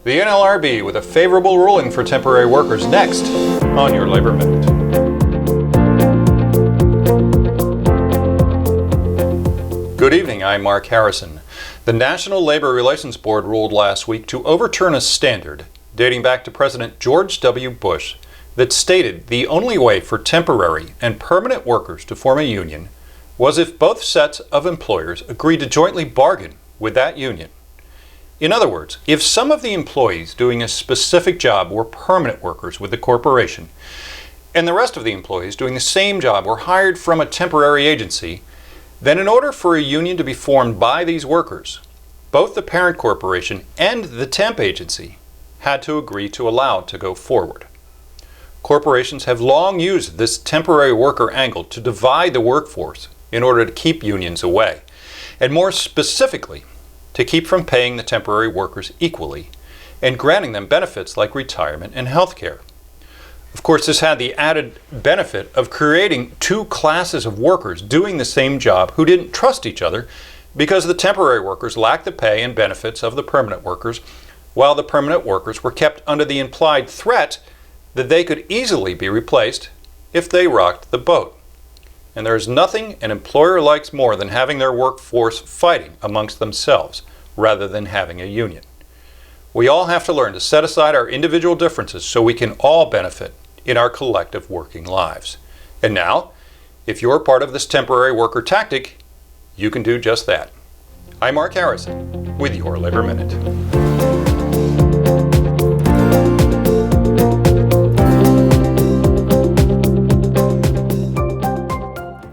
The NLRB with a favorable ruling for temporary workers next on your Labor Minute. Good evening, I'm Mark Harrison. The National Labor Relations Board ruled last week to overturn a standard dating back to President George W. Bush that stated the only way for temporary and permanent workers to form a union was if both sets of employers agreed to jointly bargain with that union. In other words, if some of the employees doing a specific job were permanent workers with the corporation, and the rest of the employees doing the same job were hired from a temporary agency, then in order for a union to be formed by these workers, both the parent corporation and the temp agency had to agree to allow it to go forward. Corporations have long used this temporary worker angle to divide the workforce in order to keep unions away, and more specifically, to keep from paying the temporary workers equally and granting them benefits like retirement and health care. Of course, this had the added benefit of creating two classes of workers doing the same job who didn't trust each other because the temporary workers lacked the pay and benefits of the permanent workers, while the permanent workers were kept under the implied threat that they could easily be replaced if they rocked the boat. And there is nothing an employer likes more than having their workforce fighting amongst themselves rather than having a union. We all have to learn to set aside our individual differences so we can all benefit in our collective working lives. And now, if you're part of this temporary worker tactic, you can do just that. I'm Mark Harrison with your Labor Minute.